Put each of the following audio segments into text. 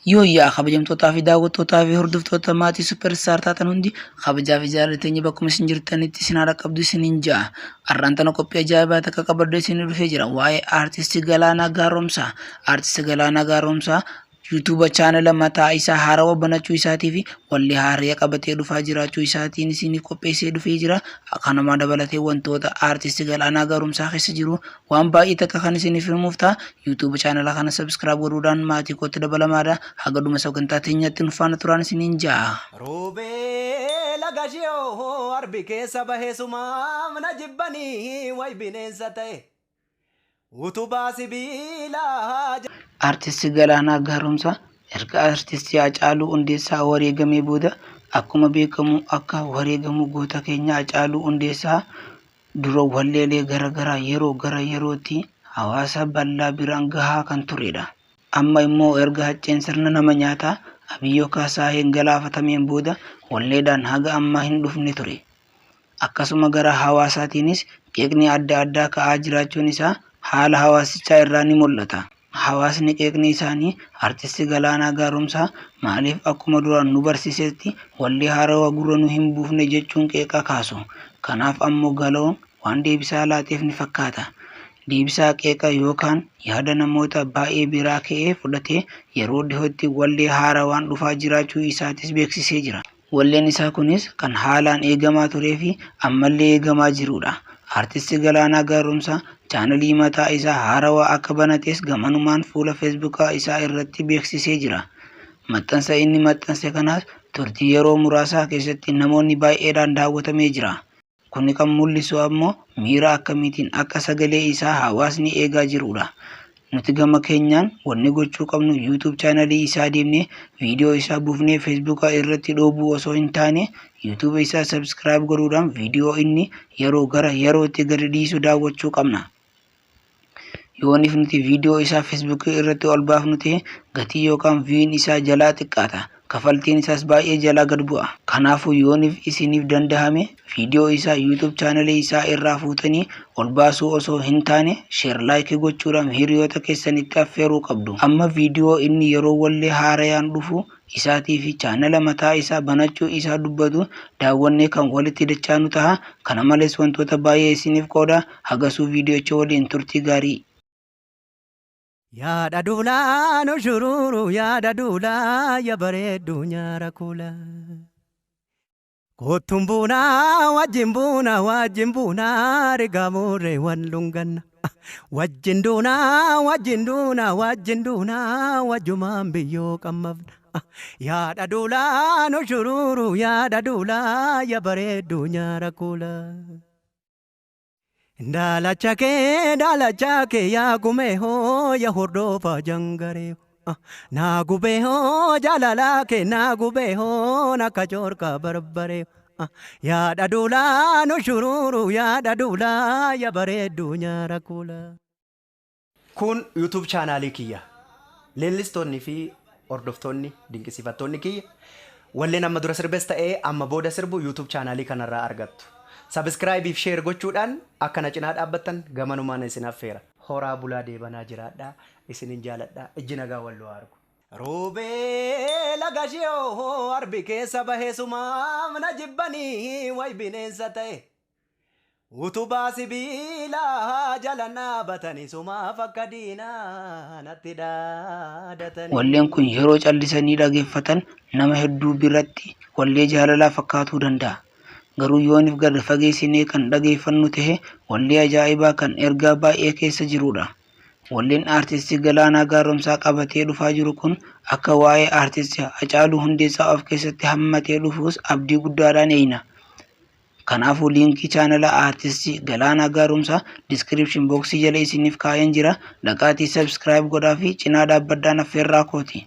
Yaa kabajamtootaa fi daawwattootaa fi hordoftoota maatii Superstar taatan hundi kabajaa fi jaalalli teenya bakkuma isin jirtanitti isin haadha qabdu isiniin ja'a. Har'aan tana qophii ajaa'ibaa takka qabadde isin dhufee jira. Waa'ee aartistii Galaanaa Gaaromsaa. Aartistii Galaanaa Gaaromsaa YouTube channel mataa isaa haarawaa banachuu isaatii fi walli haaraa qabatee dhufaa jiraachuu isaatiin isin qopheessee dhufee jira. Akkanuma dabalatee wantoota aartistii Galaanaa Gaaromsaa keessa jiru waan baay'ee takka kan isiniif himuuf ta'a. YouTube channel kana subscribe godhuudhaan maatii kootti dabalamaadha. Haga dhuma sagantaa teenyaatti nu faana turaan isiniin ja'a. Roobee lagashiyoo arbi keessa bahee sumaaf na jibbanii way bineensa ta'e. Utubaa sibiilaa. Artisti Galaanaa Gaaromsaa erga artistii Haacaaluu Hundeessaa wareegamee booda akkuma beekamu akka wareegamu goota keenya Haacaaluu Hundeessaa dura walleelee garaagaraa yeroo gara yerootti hawaasa bal'aa biraan gahaa kan turedha. Amma immoo erga hacceen sirna nama nyaataa Abiyyoo Kaasaa hin galaafatameen booda walleedhaan haga amma hin dhufne ture. Akkasuma gara hawaasaatiinis qeeqni adda addaa ka'aa jiraachuun isaa haala hawaasichaa irraa ni mul'ata. Hawaasni qeeqni isaanii artisti Galaanaa Gaaromsaa maaliif akkuma duraan nu barsiisetti wallee haarawaa gurra nu hin buufne jechuun qeeqa kaasu. Kanaaf ammoo Galoon waan deebisaa laateef ni fakkaata. Deebisaa qeeqa yookaan yaada namoota baay'ee biraa ka'ee fudhatee yeroo dhiyootti wallee haarawaan dhufaa jiraachuu isaatis beeksisee jira. Walleen isaa kunis kan haalaan eegamaa turee fi ammallee eegamaa jirudha. Artisti Galaanaa Gaaromsaa chaanalii mataa isaa haarawaa akka banates gamanumaan fuula Facebook isaa irratti beeksisee jira. Maxxansa inni maxxanse kanaas turtii yeroo muraasaa keessatti namoonni baay'eedhaan daawwatamee jira. Kuni kan mul'isu ammoo miira akkamiitiin akka sagalee isaa hawaasni eegaa jirudha. Nuti gama keenyaan wanni gochuu qabnu YouTube chaanalii isaa deemnee viidiyoo isaa buufnee Facebook irratti dhoobuu osoo hin taane YouTube isaa subscribe godhuudhaan viidiyoo inni yeroo gara yerootti gadi dhiisu daawwachuu qabna. Yoonif nuti viidiyoo isaa Facebook irratti ol baafnu ta'e gatii yookaan viin isaa jalaa xiqqaata. Kafaltiin isaas baay'ee jalaa gad bu'a. Kanaafuu yoonif isiniif dandahame viidiyoo isaa YouTube channel isaa irraa fuutanii ol baasuu osoo hin taane share like gochuudhaan hiriyoota keessanitti affeeruu qabdu. Amma viidiyoo inni yeroo wallee haarayaan dhufu isaatii fi channel mataa isaa banachuu isaa dubbatu daawwannee kan walitti dachaanu ta'a. Kana malees wantoota baay'ee isiniif qooda. Hagasuu viidiyoocha waliin turtii gaarii. Yaada duulaa no shururu yaada duulaa ya bareedu nyaara kula. Kotumbuna wajimbuna rigamure wanlungana. Wajinduna wajumambiyo kamavna. Yaada duulaa no shururu yaada duulaa ya bareedu nyaara kula. Dala chake ya gumeho ya hordofa jangare na gubeho jalalake na gubeho na kajorka barbare ya dadula no shururu ya dadula ya bareedu nyaara kula. Kun YouTube channel kiyya leellistonni fi hordoftoonni dinqisiifattoonni kiyya wallee nama dura sirbes ta'ee amma booda sirbu YouTube channel kanarraa argattu. Subscribe if share gochuudhaan akkana cinaa dhaabbattan gamanumaan isin affeera. Horaa bulaa deebanaa jiraadhaa isinin jaaladhaa ijji nagaa walloo argu. Roobee lagashiyoo arbi keessa bahee sumaaf na jibbanii way bineensa ta'e. Utubaa sibiilaa jala dhaabatanii sumaaf akka diinaa natti dhaadatanii. Walleen kun yeroo callisanii dhageeffatan nama hedduu biratti wallee jaalalaa fakkaatuu danda'a. Garuu yoonif gad fageessinee kan dhageeffannu ta'e wallee ajaa'ibaa kan ergaa baay'ee keessa jirudha. Walleen aartistii Galaanaa Gaaromsaa qabatee dhufaa jiru kun akka waa'ee aartistii Haacaaluu Hundeessaa of keessatti hammatee dhufuus abdii guddaadhaan eeyna. Kanaafuu liinkii chaanala aartistii Galaanaa Gaaromsaa description boxii jala isiniif kaa'een jira. Dhaqaatii subscribe godhaa fi cinaa dhaabbadhaan affeerraa kooti.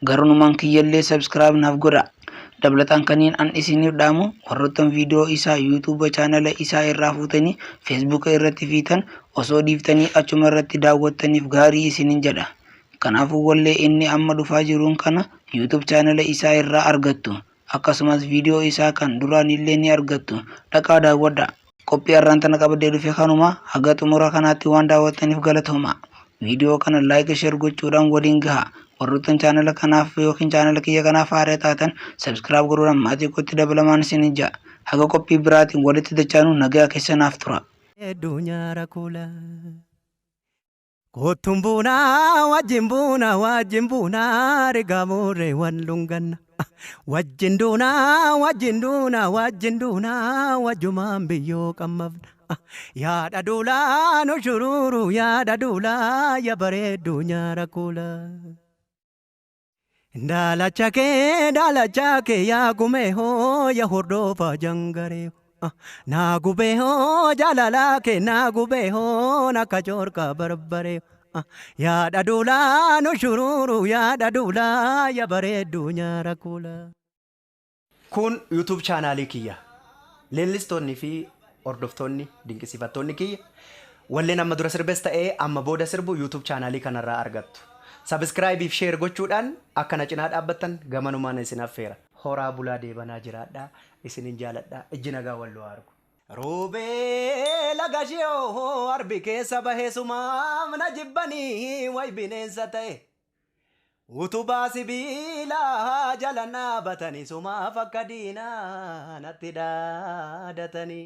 Garunumaan kiyyallee subscribe naaf godha. Dabalataan kaniin an isiniif dhaamu warroottan viidiyoo isaa YouTube channel isaa irraa fuutanii Facebook irratti fiitan osoo dhiiftanii achuma irratti daawwattaniif gaarii isinin jedha. Kanaafuu wallee inni amma dhufaa jiruun kana YouTube channel isaa irraa argattu. Akkasumas viidiyoo isaa kan duraan illee ni argattu. Dhaqaa daawwadhaa. Qophii har'aan tana qabadee dhufe kanuma haga xumura kanaatti waan daawwattaniif galatooma. Viidiyoo kana like share gochuudhaan waliin gaha. Warroottan chaanala kanaaf yookiin chaanala kiyya kanaaf haaraa taatan subscribe godhuudhaan maatii kootti dabalamaan isin ija. Haga qophii biraatiin walitti dachaanu nagaa keessanaaf tura. Addunyaa rakula. Kotumbuna wajimbuna rigamure wanlungan wajinduna wajumambiyo kamavna ya dadula no shururu ya dadula ya baredu nyarakula dala chake ya gumeho ya hordofa jangare na gubeho jalala ke na gubeho na kachorka barbare ya dadula no shururu ya dadula ya baredu nyarakula. Kun YouTube channel kiyya leellistonni fi ordoftonni dinqisiifattoonni kiyya walleen amma dura sirbes ta'ee amma booda sirbu YouTube channel kanarraa argattu. Subscribe if share gochuudhaan akkana cinaa dhaabbattan gamanumaan isin affeera. Horaa bulaa deebanaa jiraadhaa isinin jaaladhaa ijji nagaa walloo argu. Roobee lagashiyoo arbi keessa bahee sumaaf na jibbanii way bineensa ta'e. Utubaa sibiilaa jala dhaabatanii sumaaf akka diinaa natti dhaadatanii.